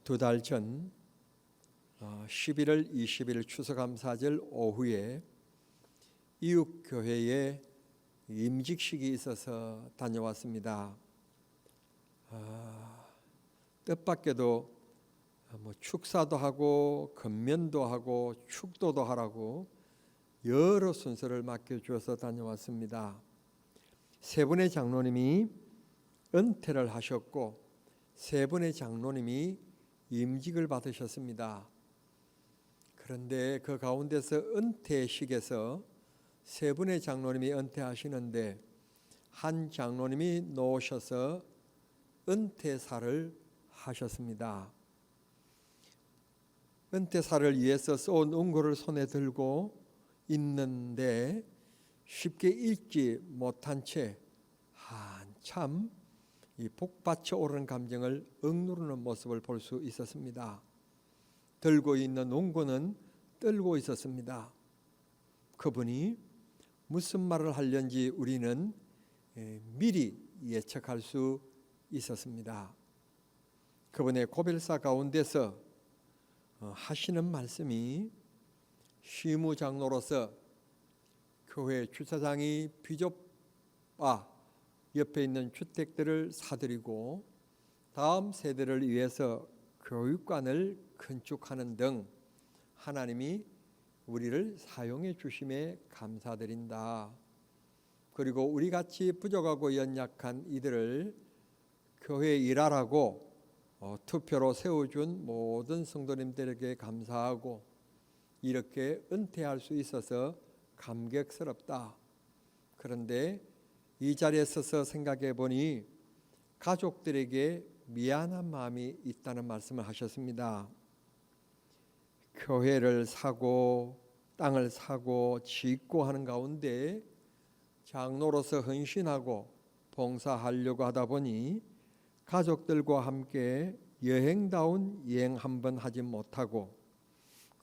두 달 전 11월 20일 추수감사절 오후에 이웃교회에 임직식이 있어서 다녀왔습니다. 뜻밖에도 축사도 하고 건면도 하고 축도도 하라고 여러 순서를 맡겨주어서 다녀왔습니다. 세 분의 장로님이 은퇴를 하셨고 세 분의 장로님이 임직을 받으셨습니다. 그런데 그 가운데서 은퇴식에서 세 분의 장로님이 은퇴하시는데 한 장로님이 놓으셔서 은퇴사를 하셨습니다. 은퇴사를 위해서 쏜 은고를 손에 들고 있는데 쉽게 읽지 못한 채 한참 이 복받쳐 오르는 감정을 억누르는 모습을 볼 수 있었습니다. 들고 있는 은고는 떨고 있었습니다. 그분이 무슨 말을 하려는지 우리는 미리 예측할 수 있었습니다. 그분의 고별사 가운데서 하시는 말씀이 시무장로로서 교회 주차장이 비좁아 옆에 있는 주택들을 사들이고 다음 세대를 위해서 교육관을 건축하는 등 하나님이 우리를 사용해 주심에 감사드린다. 그리고 우리같이 부족하고 연약한 이들을 교회에 일하라고 투표로 세워준 모든 성도님들에게 감사하고 이렇게 은퇴할 수 있어서 감격스럽다. 그런데 이 자리에 서서 생각해 보니 가족들에게 미안한 마음이 있다는 말씀을 하셨습니다. 교회를 사고 땅을 사고 짓고 하는 가운데 장로로서 헌신하고 봉사하려고 하다 보니 가족들과 함께 여행다운 여행 한번 하지 못하고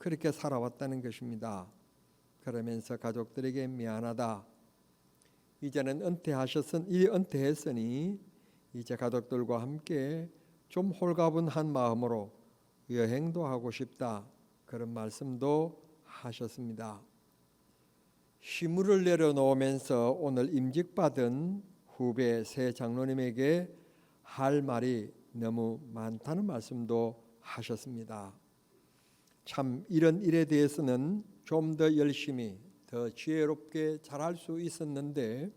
그렇게 살아왔다는 것입니다. 그러면서 가족들에게 미안하다. 이제는 은퇴했으니 이제 가족들과 함께 좀 홀가분한 마음으로 여행도 하고 싶다. 그런 말씀도 하셨습니다. 시무를 내려놓으면서 오늘 임직받은 후배 새 장로님에게 할 말이 너무 많다는 말씀도 하셨습니다. 참 이런 일에 대해서는 좀 더 열심히 더 지혜롭게 잘할 수 있었는데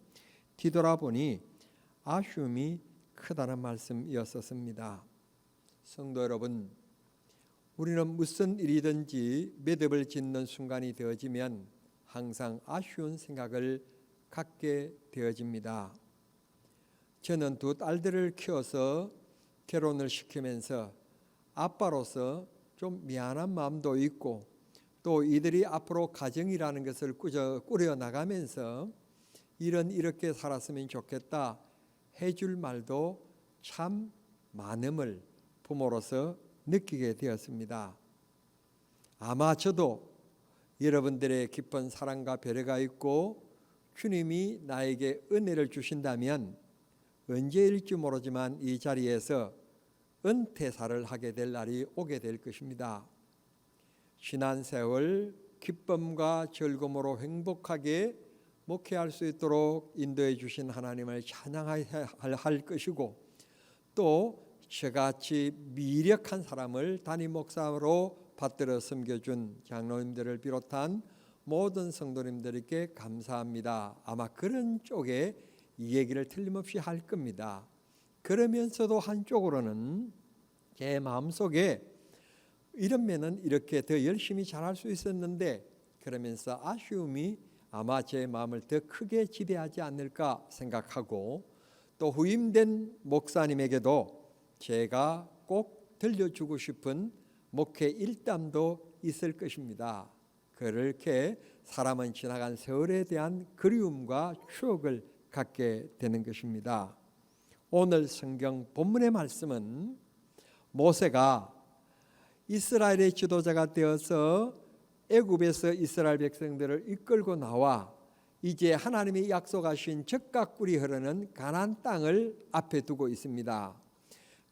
뒤돌아보니 아쉬움이 크다는 말씀이었습니다. 성도 여러분, 우리는 무슨 일이든지 매듭을 짓는 순간이 되어지면 항상 아쉬운 생각을 갖게 되어집니다. 저는 두 딸들을 키워서 결혼을 시키면서 아빠로서 좀 미안한 마음도 있고 또 이들이 앞으로 가정이라는 것을 꾸려 나가면서 이렇게 살았으면 좋겠다 해줄 말도 참 많음을 부모로서 느끼게 되었습니다. 아마 저도 여러분들의 깊은 사랑과 배려가 있고 주님이 나에게 은혜를 주신다면 언제일지 모르지만 이 자리에서 은퇴사를 하게 될 날이 오게 될 것입니다. 지난 세월 기쁨과 즐거움으로 행복하게 목회할 수 있도록 인도해 주신 하나님을 찬양해야 할 것이고 또 저같이 미력한 사람을 담임 목사로 받들어 섬겨준 장로님들을 비롯한 모든 성도님들에게 감사합니다. 아마 그런 쪽에 이 얘기를 틀림없이 할 겁니다. 그러면서도 한쪽으로는 제 마음속에 이러면은 이렇게 더 열심히 잘할 수 있었는데 그러면서 아쉬움이 아마 제 마음을 더 크게 지배하지 않을까 생각하고 또 후임된 목사님에게도 제가 꼭 들려주고 싶은 목회 일담도 있을 것입니다. 그렇게 사람은 지나간 세월에 대한 그리움과 추억을 갖게 되는 것입니다. 오늘 성경 본문의 말씀은 모세가 이스라엘의 지도자가 되어서 애굽에서 이스라엘 백성들을 이끌고 나와 이제 하나님이 약속하신 젖과 꿀이 흐르는 가나안 땅을 앞에 두고 있습니다.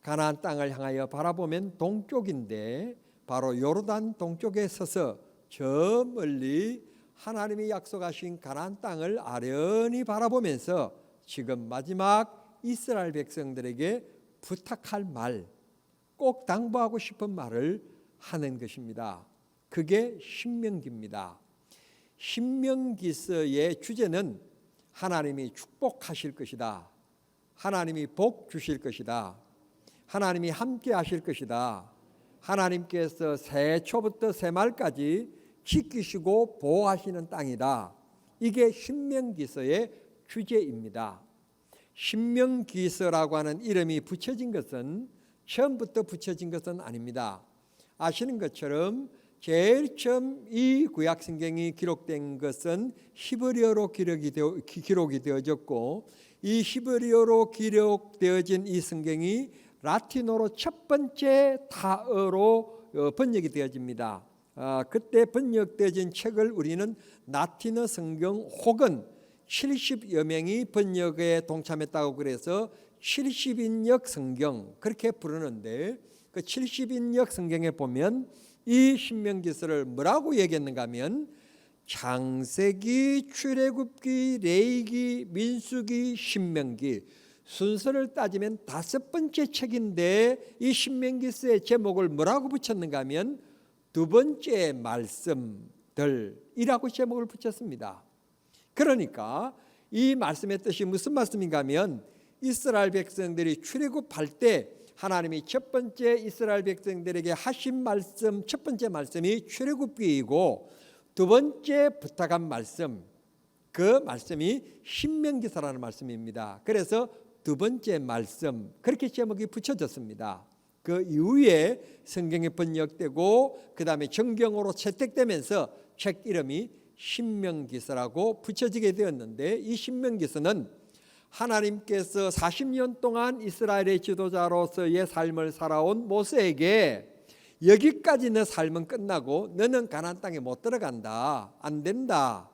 가나안 땅을 향하여 바라보면 동쪽인데 바로 요르단 동쪽에 서서 저 멀리 하나님이 약속하신 가나안 땅을 아련히 바라보면서 지금 마지막 이스라엘 백성들에게 부탁할 말, 꼭 당부하고 싶은 말을 하는 것입니다. 그게 신명기입니다. 신명기서의 주제는 하나님이 축복하실 것이다. 하나님이 복 주실 것이다. 하나님이 함께 하실 것이다. 하나님께서 새초부터 새말까지 지키시고 보호하시는 땅이다. 이게 신명기서의 주제입니다. 신명기서라고 하는 이름이 붙여진 것은 처음부터 붙여진 것은 아닙니다. 아시는 것처럼 제일 처음 이 구약성경이 기록된 것은 히브리어로 기록이 되어졌고, 이 히브리어로 기록되어진 이 성경이 라틴어로 첫 번째 타어로 번역이 되어집니다. 그때 번역되어진 책을 우리는 라틴어 성경 혹은 70여 명이 번역에 동참했다고 그래서 70인역 성경 그렇게 부르는데, 그 70인역 성경에 보면 이 신명기서를 뭐라고 얘기했는가 하면 창세기, 출애굽기, 레위기, 민수기, 신명기 순서를 따지면 5번째 책인데, 이 신명기서의 제목을 뭐라고 붙였는가 하면 두 번째 말씀들이라고 제목을 붙였습니다. 그러니까 이 말씀의 뜻이 무슨 말씀인가 하면 이스라엘 백성들이 출애굽할 때 하나님이 첫 번째 이스라엘 백성들에게 하신 말씀, 첫 번째 말씀이 출애굽기이고, 두 번째 부탁한 말씀, 그 말씀이 신명기서라는 말씀입니다. 그래서 두 번째 말씀, 그렇게 제목이 붙여졌습니다. 그 이후에 성경이 번역되고 그 다음에 정경으로 채택되면서 책 이름이 신명기서라고 붙여지게 되었는데, 이 신명기서는 하나님께서 40년 동안 이스라엘의 지도자로서의 삶을 살아온 모세에게 여기까지 너 삶은 끝나고 너는 가나안 땅에 못 들어간다, 안 된다,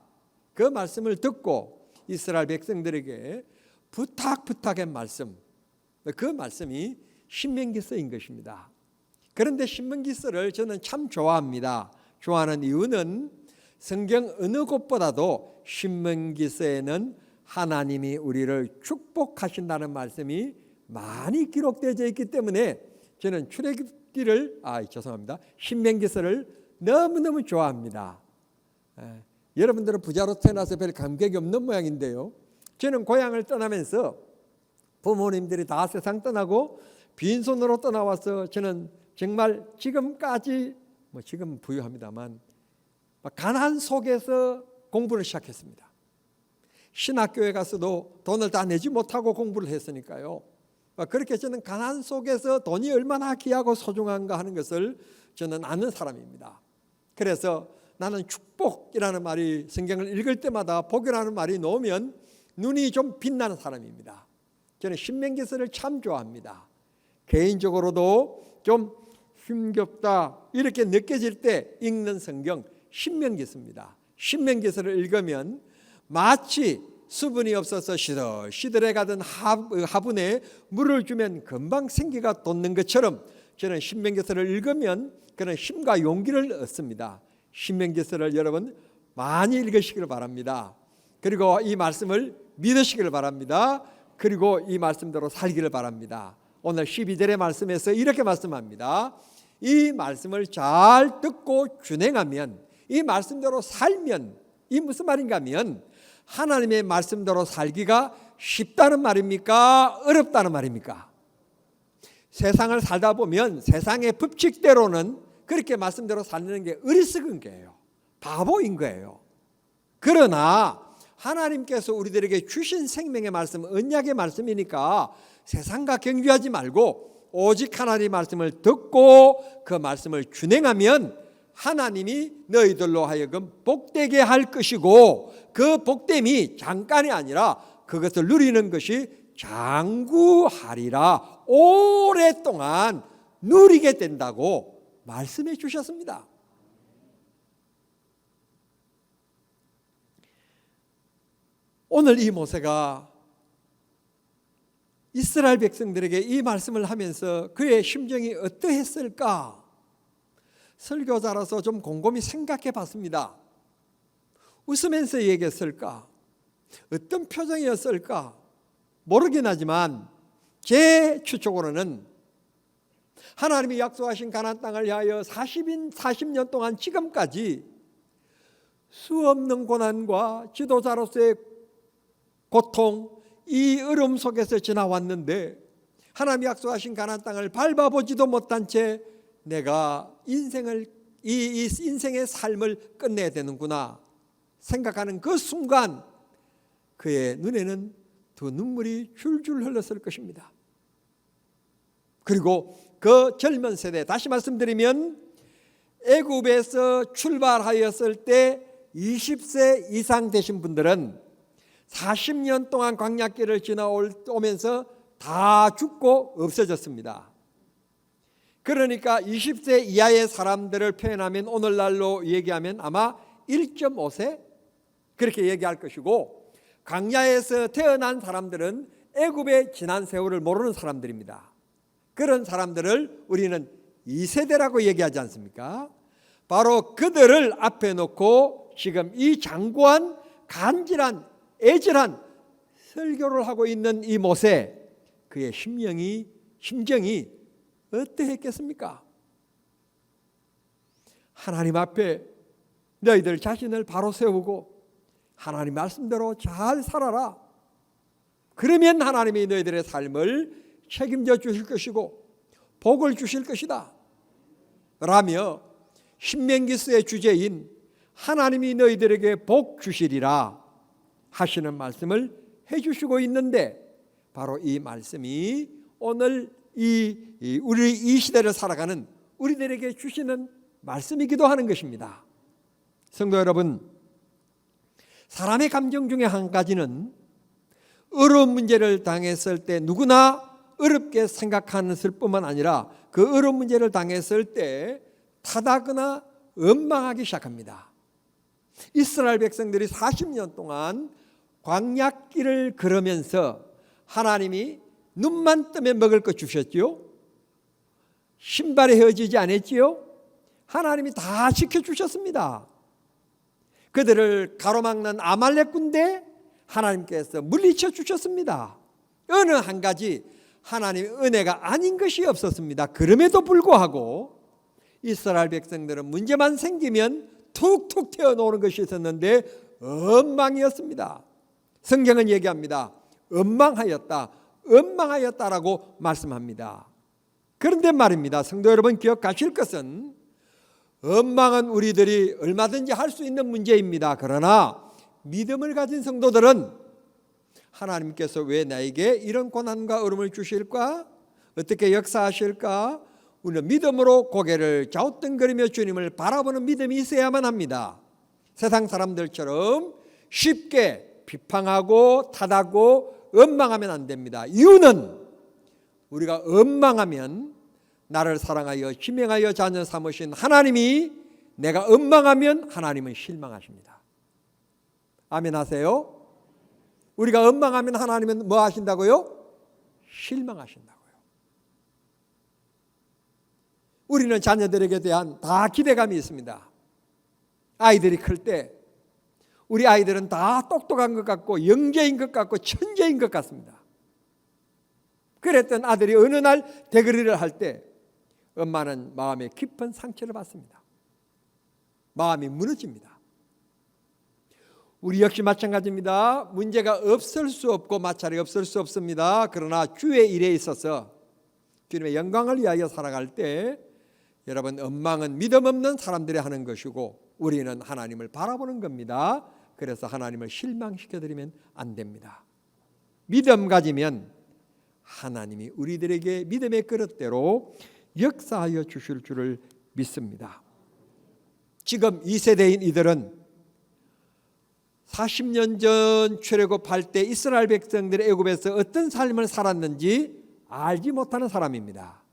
그 말씀을 듣고 이스라엘 백성들에게 부탁의 말씀, 그 말씀이 신명기서인 것입니다. 그런데 신명기서를 저는 참 좋아합니다. 좋아하는 이유는 성경 어느 곳보다도 신명기서에는 하나님이 우리를 축복하신다는 말씀이 많이 기록되어 있기 때문에 저는 신명기서를 너무너무 좋아합니다. 여러분들은 부자로 태어나서 별 감격이 없는 모양인데요, 저는 고향을 떠나면서 부모님들이 다 세상 떠나고 빈손으로 떠나와서 저는 정말 지금까지 지금 부유합니다만 가난 속에서 공부를 시작했습니다. 신학교에 가서도 돈을 다 내지 못하고 공부를 했으니까요. 그렇게 저는 가난 속에서 돈이 얼마나 귀하고 소중한가 하는 것을 저는 아는 사람입니다. 그래서 나는 축복이라는 말이 성경을 읽을 때마다 복이라는 말이 나오면 눈이 좀 빛나는 사람입니다. 저는 신명기서를 참 좋아합니다. 개인적으로도 좀 힘겹다 이렇게 느껴질 때 읽는 성경 신명기서입니다. 신명기서를 읽으면 마치 수분이 없어서 시들해 가던 화분에 물을 주면 금방 생기가 돋는 것처럼 저는 신명기서를 읽으면 그런 힘과 용기를 얻습니다. 신명기서를 여러분 많이 읽으시길 바랍니다. 그리고 이 말씀을 믿으시길 바랍니다. 그리고 이 말씀대로 살기를 바랍니다. 오늘 12절의 말씀에서 이렇게 말씀합니다. 이 말씀을 잘 듣고 준행하면, 이 말씀대로 살면, 이 무슨 말인가 하면 하나님의 말씀대로 살기가 쉽다는 말입니까? 어렵다는 말입니까? 세상을 살다 보면 세상의 법칙대로는 그렇게 말씀대로 사는 게 어리석은 거예요. 바보인 거예요. 그러나 하나님께서 우리들에게 주신 생명의 말씀, 언약의 말씀이니까 세상과 경주하지 말고 오직 하나님의 말씀을 듣고 그 말씀을 준행하면 하나님이 너희들로 하여금 복되게 할 것이고, 그 복됨이 잠깐이 아니라 그것을 누리는 것이 장구하리라, 오랫동안 누리게 된다고 말씀해 주셨습니다. 오늘 이 모세가 이스라엘 백성들에게 이 말씀을 하면서 그의 심정이 어떠했을까? 설교자라서 좀 곰곰이 생각해 봤습니다. 웃으면서 얘기했을까? 어떤 표정이었을까? 모르긴 하지만 제 추측으로는 하나님이 약속하신 가나안 땅을 위하여 40년 동안 지금까지 수없는 고난과 지도자로서의 고통, 이 어려움 속에서 지나왔는데 하나님이 약속하신 가나안 땅을 밟아보지도 못한 채 내가 이 인생의 삶을 끝내야 되는구나 생각하는 그 순간 그의 눈에는 두 눈물이 줄줄 흘렀을 것입니다. 그리고 그 젊은 세대, 다시 말씀드리면 애굽에서 출발하였을 때 20세 이상 되신 분들은 40년 동안 광야길을 지나오면서 다 죽고 없어졌습니다. 그러니까 20세 이하의 사람들을 표현하면 오늘날로 얘기하면 아마 1.5세 그렇게 얘기할 것이고, 광야에서 태어난 사람들은 애굽의 지난 세월을 모르는 사람들입니다. 그런 사람들을 우리는 2세대라고 얘기하지 않습니까? 바로 그들을 앞에 놓고 지금 이 장구한 간절한 애절한 설교를 하고 있는 이 모세, 그의 심정이 어떠했겠습니까? 하나님 앞에 너희들 자신을 바로 세우고 하나님 말씀대로 잘 살아라. 그러면 하나님이 너희들의 삶을 책임져 주실 것이고 복을 주실 것이다 라며 신명기서의 주제인 하나님이 너희들에게 복 주시리라 하시는 말씀을 해주시고 있는데, 바로 이 말씀이 오늘 우리 이 시대를 살아가는 우리들에게 주시는 말씀이기도 하는 것입니다. 성도 여러분, 사람의 감정 중에 한 가지는 어려운 문제를 당했을 때 누구나 어렵게 생각하는 뿐만 아니라 그 어려운 문제를 당했을 때 타다거나 원망하기 시작합니다. 이스라엘 백성들이 40년 동안 광야길을 걸으면서 하나님이 눈만 뜨면 먹을 것 주셨지요. 신발이 헤어지지 않았지요. 하나님이 다 지켜주셨습니다. 그들을 가로막는 아말렉 군대 하나님께서 물리쳐 주셨습니다. 어느 한 가지 하나님의 은혜가 아닌 것이 없었습니다. 그럼에도 불구하고 이스라엘 백성들은 문제만 생기면 툭툭 튀어나오는 것이 있었는데 엉망이었습니다. 성경은 얘기합니다. 엉망하였다라고 말씀합니다. 그런데 말입니다, 성도 여러분, 기억하실 것은 엉망은 우리들이 얼마든지 할 수 있는 문제입니다. 그러나 믿음을 가진 성도들은 하나님께서 왜 나에게 이런 고난과 어려움을 주실까? 어떻게 역사하실까? 우리는 믿음으로 고개를 갸우뚱거리며 주님을 바라보는 믿음이 있어야만 합니다. 세상 사람들처럼 쉽게 비판하고 탓하고 원망하면 안 됩니다. 이유는 우리가 원망하면 나를 사랑하여 지명하여 자녀 삼으신 하나님이, 내가 원망하면 하나님은 실망하십니다. 아멘 하세요? 우리가 원망하면 하나님은 뭐 하신다고요? 실망하신다고요. 우리는 자녀들에게 대한 다 기대감이 있습니다. 아이들이 클 때 우리 아이들은 다 똑똑한 것 같고 영재인 것 같고 천재인 것 같습니다. 그랬던 아들이 어느 날 대거리를 할 때 엄마는 마음에 깊은 상처를 받습니다. 마음이 무너집니다. 우리 역시 마찬가지입니다. 문제가 없을 수 없고 마찰이 없을 수 없습니다. 그러나 주의 일에 있어서 주님의 영광을 위하여 살아갈 때 여러분, 원망은 믿음 없는 사람들이 하는 것이고 우리는 하나님을 바라보는 겁니다. 그래서 하나님을 실망시켜드리면 안 됩니다. 믿음 가지면 하나님이 우리들에게 믿음의 그릇대로 역사하여 주실 줄을 믿습니다. 지금 2세대인 이들은 40년 전 출애굽할 때 이스라엘 백성들이 애굽에서 어떤 삶을 살았는지 알지 못하는 사람입니다.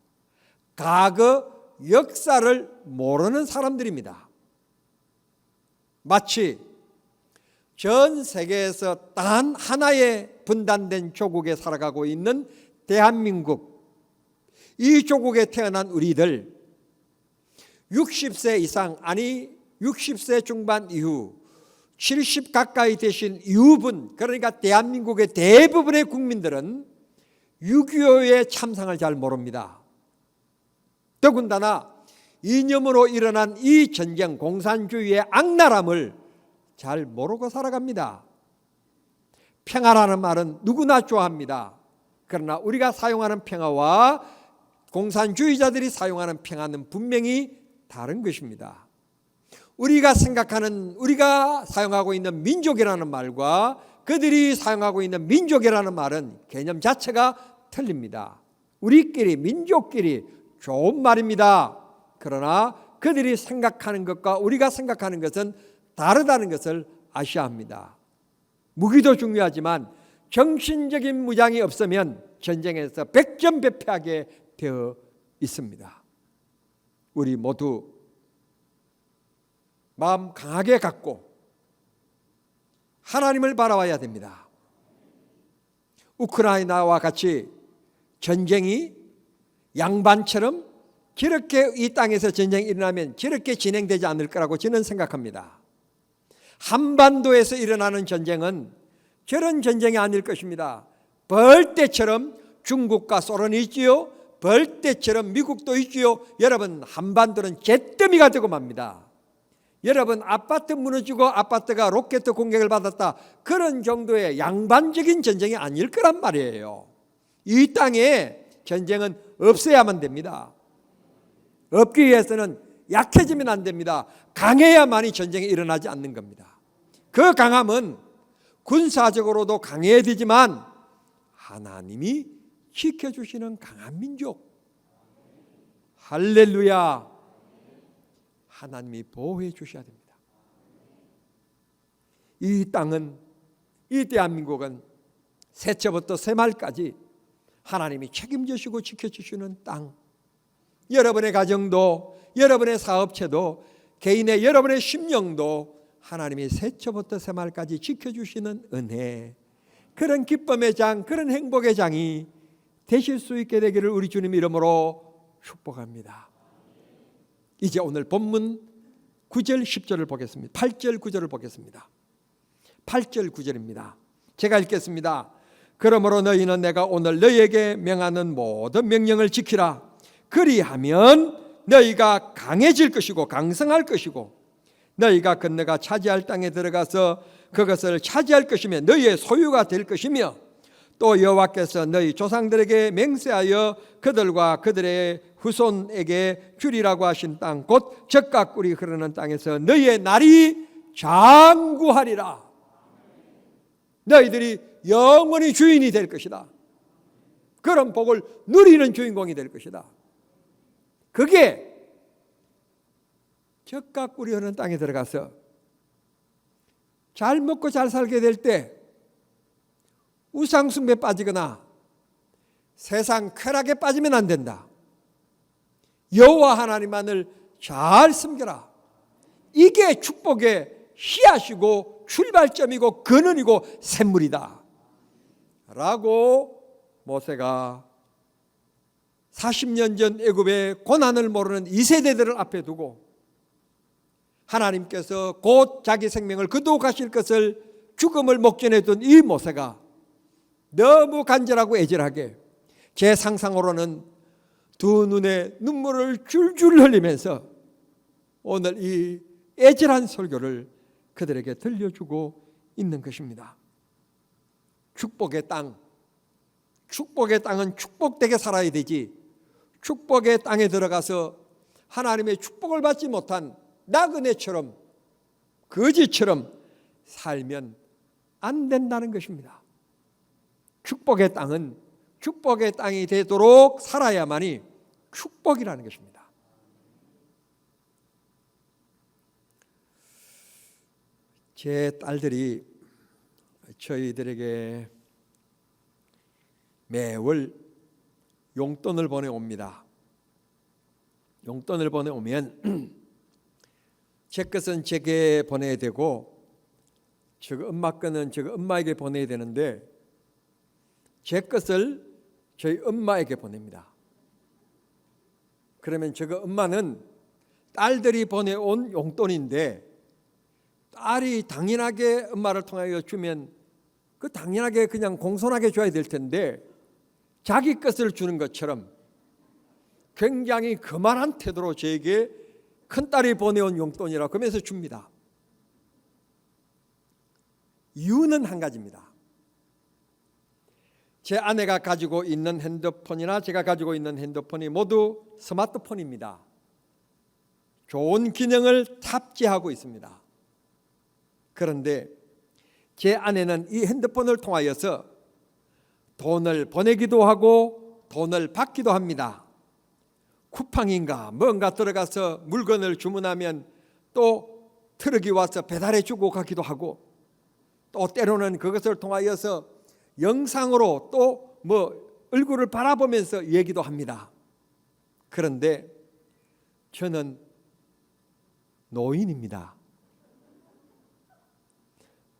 과거 역사를 모르는 사람들입니다. 마치 전 세계에서 단 하나의 분단된 조국에 살아가고 있는 대한민국, 이 조국에 태어난 우리들 60세 이상, 아니 60세 중반 이후 70 가까이 되신 이후분, 그러니까 대한민국의 대부분의 국민들은 6.25의 참상을 잘 모릅니다. 더군다나 이념으로 일어난 이 전쟁, 공산주의의 악랄함을 잘 모르고 살아갑니다. 평화라는 말은 누구나 좋아합니다. 그러나 우리가 사용하는 평화와 공산주의자들이 사용하는 평화는 분명히 다른 것입니다. 우리가 사용하고 있는 민족이라는 말과 그들이 사용하고 있는 민족이라는 말은 개념 자체가 틀립니다. 우리끼리, 민족끼리 좋은 말입니다. 그러나 그들이 생각하는 것과 우리가 생각하는 것은 다르다는 것을 아셔야 합니다. 무기도 중요하지만 정신적인 무장이 없으면 전쟁에서 백전백패하게 되어 있습니다. 우리 모두 마음 강하게 갖고 하나님을 바라봐야 됩니다. 우크라이나와 같이 전쟁이 양반처럼 저렇게 이 땅에서 전쟁이 일어나면 저렇게 진행되지 않을 거라고 저는 생각합니다. 한반도에서 일어나는 전쟁은 저런 전쟁이 아닐 것입니다. 벌떼처럼 중국과 소련이 있지요. 벌떼처럼 미국도 있지요. 여러분, 한반도는 잿더미가 되고 맙니다. 여러분, 아파트 무너지고 아파트가 로켓 공격을 받았다, 그런 정도의 양반적인 전쟁이 아닐 거란 말이에요. 이 땅에 전쟁은 없어야만 됩니다. 없기 위해서는 약해지면 안 됩니다. 강해야만이 전쟁이 일어나지 않는 겁니다. 그 강함은 군사적으로도 강해야 되지만 하나님이 지켜주시는 강한 민족, 할렐루야, 하나님이 보호해 주셔야 됩니다. 이 땅은, 이 대한민국은 새처부터 새말까지 하나님이 책임지시고 지켜주시는 땅, 여러분의 가정도, 여러분의 사업체도, 개인의 여러분의 심령도 하나님이 새처부터 새말까지 지켜주시는 은혜, 그런 기쁨의 장, 그런 행복의 장이 되실 수 있게 되기를 우리 주님 이름으로 축복합니다. 이제 오늘 본문 9절 10절을 보겠습니다. 8절 9절을 보겠습니다. 8절 9절입니다. 제가 읽겠습니다. 그러므로 너희는 내가 오늘 너희에게 명하는 모든 명령을 지키라. 그리하면 너희가 강해질 것이고 강성할 것이고 너희가 건너가 차지할 땅에 들어가서 그것을 차지할 것이며 너희의 소유가 될 것이며 또 여호와께서 너희 조상들에게 맹세하여 그들과 그들의 후손에게 주리라고 하신 땅 곧 젖과 꿀이 흐르는 땅에서 너희의 날이 장구하리라. 너희들이 영원히 주인이 될 것이다. 그런 복을 누리는 주인공이 될 것이다. 그게 젖과 꿀이 흐르는 땅에 들어가서 잘 먹고 잘 살게 될 때 우상숭배에 빠지거나 세상 쾌락에 빠지면 안 된다. 여호와 하나님만을 잘 섬겨라. 이게 축복의 씨앗이고 출발점이고 근원이고 샘물이다 라고 모세가 40년 전 애굽의 고난을 모르는 2세대들을 앞에 두고 하나님께서 곧 자기 생명을 거두가실 것을 죽음을 목전에 둔 이 모세가 너무 간절하고 애절하게 제 상상으로는 두 눈에 눈물을 줄줄 흘리면서 오늘 이 애절한 설교를 그들에게 들려주고 있는 것입니다. 축복의 땅, 축복의 땅은 축복되게 살아야 되지, 축복의 땅에 들어가서 하나님의 축복을 받지 못한 나그네처럼 거지처럼 살면 안 된다는 것입니다. 축복의 땅은 축복의 땅이 되도록 살아야만이 축복이라는 것입니다. 제 딸들이 저희들에게 매월 용돈을 보내옵니다. 용돈을 보내오면 제 것은 제게 보내야 되고 저거 엄마 거는 저거 엄마에게 보내야 되는데 제 것을 저희 엄마에게 보냅니다. 그러면 저거 엄마는 딸들이 보내온 용돈인데 딸이 당연하게 엄마를 통하여 주면 그 당연하게 그냥 공손하게 줘야 될 텐데 자기 것을 주는 것처럼 굉장히 거만한 태도로 저에게 큰딸이 보내온 용돈이라고 그러면서 줍니다. 이유는 한 가지입니다. 제 아내가 가지고 있는 핸드폰이나 제가 가지고 있는 핸드폰이 모두 스마트폰입니다. 좋은 기능을 탑재하고 있습니다. 그런데 제 아내는 이 핸드폰을 통하여서 돈을 보내기도 하고 돈을 받기도 합니다. 쿠팡인가 뭔가 들어가서 물건을 주문하면 또 트럭이 와서 배달해 주고 가기도 하고 또 때로는 그것을 통하여서 영상으로 또 얼굴을 바라보면서 얘기도 합니다. 그런데 저는 노인입니다.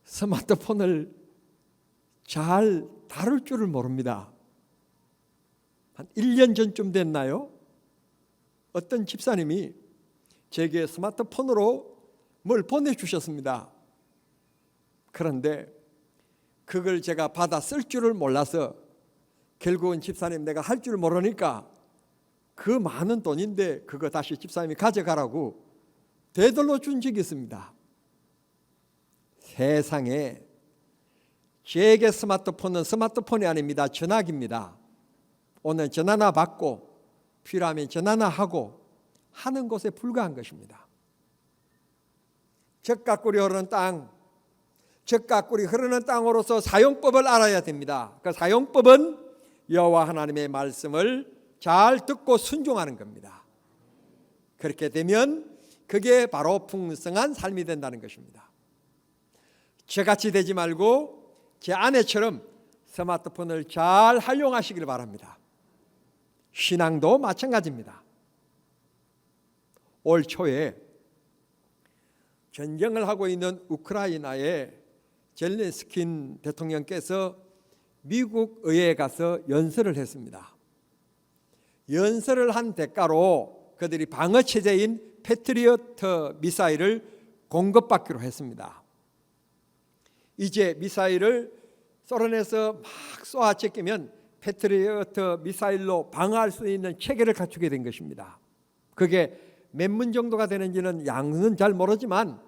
스마트폰을 잘 다룰 줄을 모릅니다. 한 1년 전쯤 됐나요? 어떤 집사님이 제게 스마트폰으로 뭘 보내주셨습니다. 그런데 그걸 제가 받아 쓸 줄을 몰라서 결국은 집사님 내가 할 줄 모르니까 그 많은 돈인데 그거 다시 집사님이 가져가라고 되돌려 준 적이 있습니다. 세상에 제게 스마트폰은 스마트폰이 아닙니다. 전화기입니다. 오늘 전화나 받고 필요하면 전화나 하고 하는 것에 불과한 것입니다. 젖과 꿀이 흐르는 땅, 젖과 꿀이 흐르는 땅으로서 사용법을 알아야 됩니다. 그 사용법은 여호와 하나님의 말씀을 잘 듣고 순종하는 겁니다. 그렇게 되면 그게 바로 풍성한 삶이 된다는 것입니다. 저같이 되지 말고 제 아내처럼 스마트폰을 잘 활용하시길 바랍니다. 신앙도 마찬가지입니다. 올 초에 전쟁을 하고 있는 우크라이나에 젤렌스킨 대통령께서 미국 의회에 가서 연설을 했습니다. 연설을 한 대가로 그들이 방어 체제인 패트리어트 미사일을 공급받기로 했습니다. 이제 미사일을 소련에서 막 쏘아 제끼면 패트리어트 미사일로 방어할 수 있는 체계를 갖추게 된 것입니다. 그게 몇 문 정도가 되는지는 양은 잘 모르지만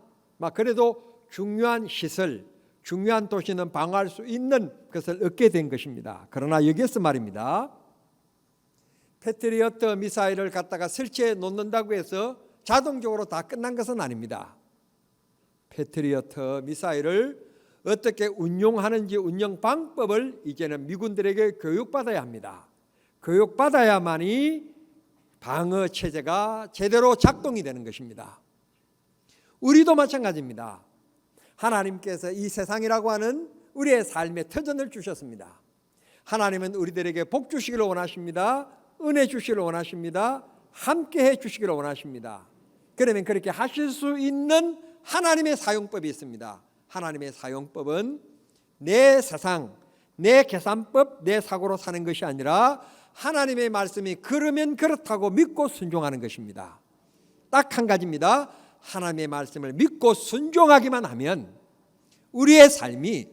그래도 중요한 시설, 중요한 도시는 방어할 수 있는 것을 얻게 된 것입니다. 그러나 여기에서 말입니다. 패트리어트 미사일을 갖다가 설치해 놓는다고 해서 자동적으로 다 끝난 것은 아닙니다. 패트리어트 미사일을 어떻게 운용하는지 운영 방법을 이제는 미군들에게 교육받아야 합니다. 교육받아야만이 방어 체제가 제대로 작동이 되는 것입니다. 우리도 마찬가지입니다. 하나님께서 이 세상이라고 하는 우리의 삶의 터전을 주셨습니다. 하나님은 우리들에게 복 주시기를 원하십니다. 은혜 주시기를 원하십니다. 함께해 주시기를 원하십니다. 그러면 그렇게 하실 수 있는 하나님의 사용법이 있습니다. 하나님의 사용법은 내 세상, 내 계산법, 내 사고로 사는 것이 아니라 하나님의 말씀이 그러면 그렇다고 믿고 순종하는 것입니다. 딱 한 가지입니다. 하나님의 말씀을 믿고 순종하기만 하면 우리의 삶이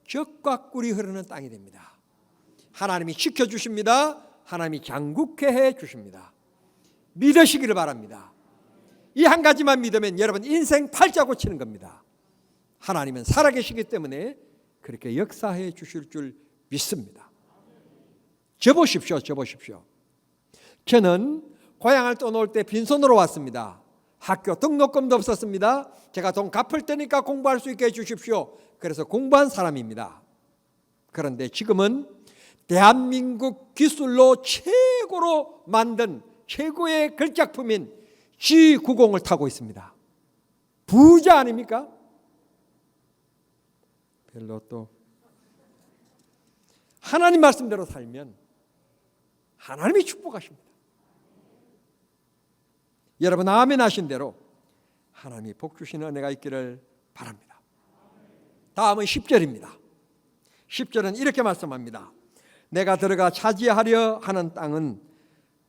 젖과 꿀이 흐르는 땅이 됩니다. 하나님이 지켜주십니다. 하나님이 장국케 해주십니다. 믿으시기를 바랍니다. 이 한 가지만 믿으면 여러분 인생 팔자 고치는 겁니다. 하나님은 살아계시기 때문에 그렇게 역사해 주실 줄 믿습니다. 저보십시오. 저는 고향을 떠나올 때 빈손으로 왔습니다. 학교 등록금도 없었습니다. 제가 돈 갚을 테니까 공부할 수 있게 해주십시오. 그래서 공부한 사람입니다. 그런데 지금은 대한민국 기술로 최고로 만든 최고의 걸작품인 G90을 타고 있습니다. 부자 아닙니까? 별로 또 하나님 말씀대로 살면 하나님이 축복하십니다. 여러분 아멘 하신 대로 하나님이 복 주시는 은혜가 있기를 바랍니다. 다음은 10절입니다. 10절은 이렇게 말씀합니다. 내가 들어가 차지하려 하는 땅은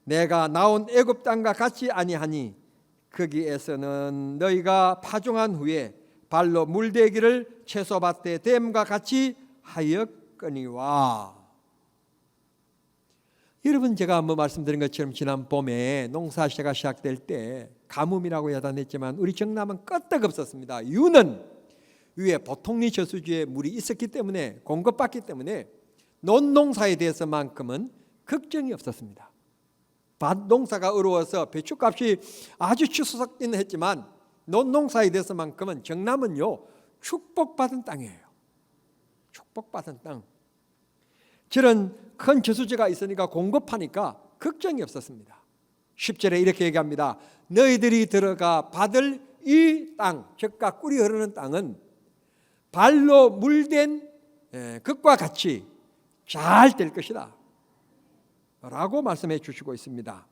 내가 나온 애굽 땅과 같이 아니하니 거기에서는 너희가 파종한 후에 발로 물대기를 채소밭에 댐과 같이 하였거니와. 여러분, 제가 한번 말씀드린 것처럼 지난 봄에 농사시가 시작될 때 가뭄이라고 야단했지만 우리 정남은 끄떡없었습니다. 이유는 위에 보통리 저수지에 물이 있었기 때문에, 공급받기 때문에 논농사에 대해서만큼은 걱정이 없었습니다. 밭 농사가 어려워서 배추값이 아주 치솟았기는 했지만 논농사에 대해서만큼은 정남은요 축복받은 땅이에요. 축복받은 땅. 저런 큰 저수지가 있으니까 공급하니까 걱정이 없었습니다. 10절에 이렇게 얘기합니다. 너희들이 들어가 받을 이 땅, 적과 꿀이 흐르는 땅은 발로 물된 것과 같이 잘 될 것이다 라고 말씀해 주시고 있습니다.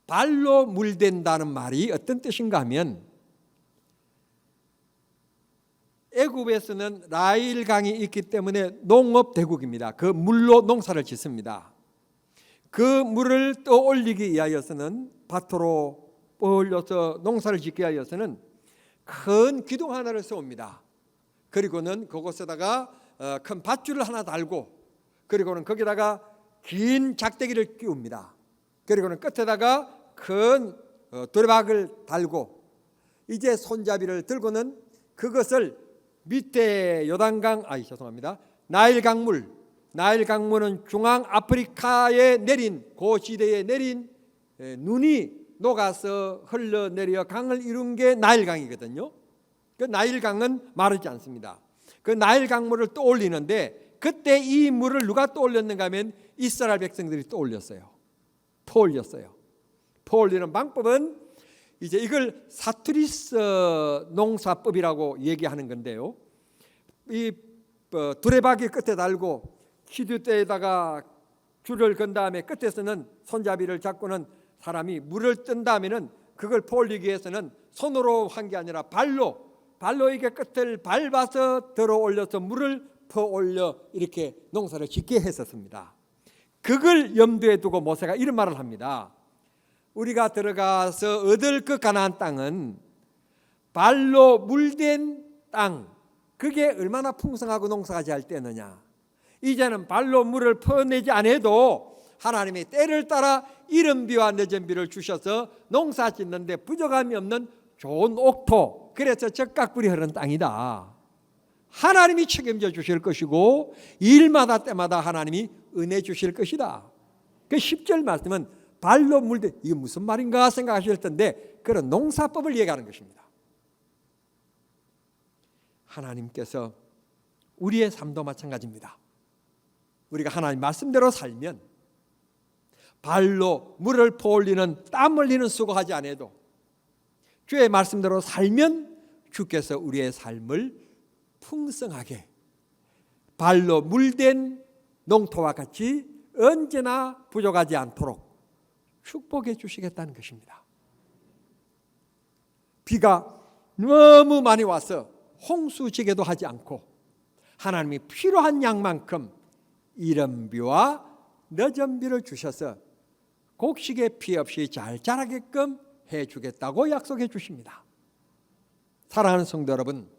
발로 물된다는 말이 어떤 뜻인가 하면, 애굽에서는 나일강이 있기 때문에 농업 대국입니다. 그 물로 농사를 짓습니다. 그 물을 떠올리기 위하여서는, 밭으로 올려서 농사를 짓기 위하여서는 큰 기둥 하나를 세웁니다. 그리고는 그곳에다가 큰 밧줄을 하나 달고, 그리고는 거기다가 긴 작대기를 끼웁니다. 그리고는 끝에다가 큰 두레박을 달고, 이제 손잡이를 들고는 그것을 밑에 나일강물은 중앙 아프리카에 내린, 그 지대에 내린 눈이 녹아서 흘러내려 강을 이룬 게 나일강이거든요. 그 나일강은 마르지 않습니다. 그 나일강물을 떠올리는데, 그때 이 물을 누가 떠올렸는가 하면 이스라엘 백성들이 떠올렸어요. 퍼올리는 방법은 이제 이걸 사투리스 농사법이라고 얘기하는 건데요. 이 두레박이 끝에 달고 기두대에다가 줄을 건 다음에 끝에서는 손잡이를 잡고는 사람이 물을 뜬 다음에는 그걸 퍼올리기 위해서는 손으로 한 게 아니라 발로 이게 끝을 밟아서 들어 올려서 물을 퍼올려 이렇게 농사를 짓게 했었습니다. 그걸 염두에 두고 모세가 이런 말을 합니다. 우리가 들어가서 얻을 그 가나안 땅은 발로 물된 땅, 그게 얼마나 풍성하고 농사가 잘 되느냐. 이제는 발로 물을 퍼내지 않아도 하나님의 때를 따라 이른 비와 늦은 비를 주셔서 농사 짓는데 부족함이 없는 좋은 옥토, 그래서 적과 꿀이 흐르는 땅이다. 하나님이 책임져 주실 것이고 일마다 때마다 하나님이 은혜 주실 것이다. 그 10절 말씀은 발로 물되, 이게 무슨 말인가 생각하실 텐데 그런 농사법을 얘기하는 것입니다. 하나님께서 우리의 삶도 마찬가지입니다. 우리가 하나님 말씀대로 살면, 발로 물을 퍼올리는, 땀 흘리는 수고하지 않아도 주의 말씀대로 살면 주께서 우리의 삶을 풍성하게 발로 물된 농토와 같이 언제나 부족하지 않도록 축복해 주시겠다는 것입니다. 비가 너무 많이 와서 홍수지게도 하지 않고 하나님이 필요한 양만큼 이른 비와 늦은 비를 주셔서 곡식에 피해 없이 잘 자라게끔 해주겠다고 약속해 주십니다. 사랑하는 성도 여러분,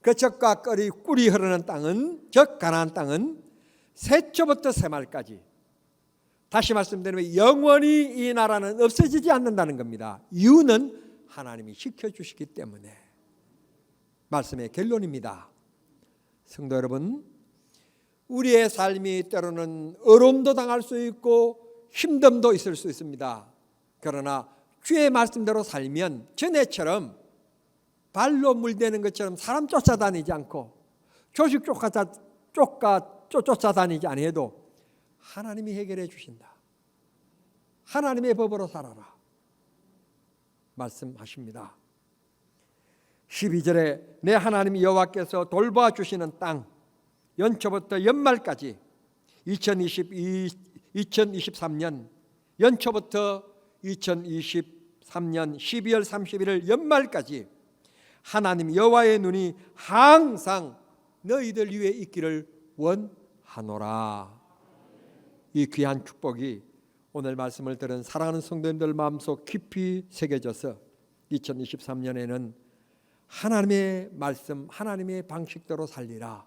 그 적과 꿀이 흐르는 땅은, 즉 가나안 땅은 새초부터 새말까지, 다시 말씀드리면 영원히 이 나라는 없어지지 않는다는 겁니다. 이유는 하나님이 지켜주시기 때문에. 말씀의 결론입니다. 성도 여러분, 우리의 삶이 때로는 어려움도 당할 수 있고 힘듦도 있을 수 있습니다. 그러나 주의 말씀대로 살면 전에처럼 발로 물대는 것처럼 사람 쫓아다니지 않고 조직 쫓아다니지 않아도 하나님이 해결해 주신다. 하나님의 법으로 살아라 말씀하십니다. 12절에 내 하나님 여호와께서 돌봐주시는 땅, 연초부터 연말까지 2023년 연초부터 2023년 12월 31일 연말까지 하나님 여호와의 눈이 항상 너희들 위에 있기를 원하노라. 하노라. 이 귀한 축복이 오늘 말씀을 들은 사랑하는 성도님들 마음속 깊이 새겨져서 2023년에는 하나님의 말씀, 하나님의 방식대로 살리라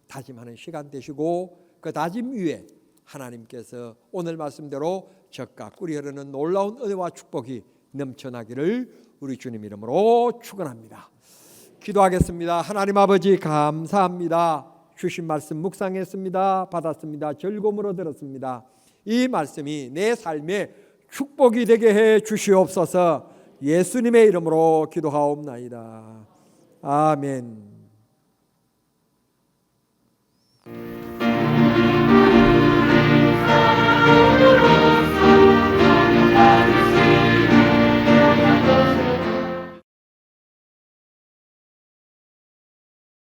다짐하는 시간 되시고, 그 다짐 위에 하나님께서 오늘 말씀대로 젖과 꿀이 흐르는 놀라운 은혜와 축복이 넘쳐나기를 우리 주님 이름으로 축원합니다. 기도하겠습니다. 하나님 아버지 감사합니다. 주신 말씀 묵상했습니다. 받았습니다. 즐거움으로 들었습니다. 이 말씀이 내 삶에 축복이 되게 해 주시옵소서. 예수님의 이름으로 기도하옵나이다. 아멘.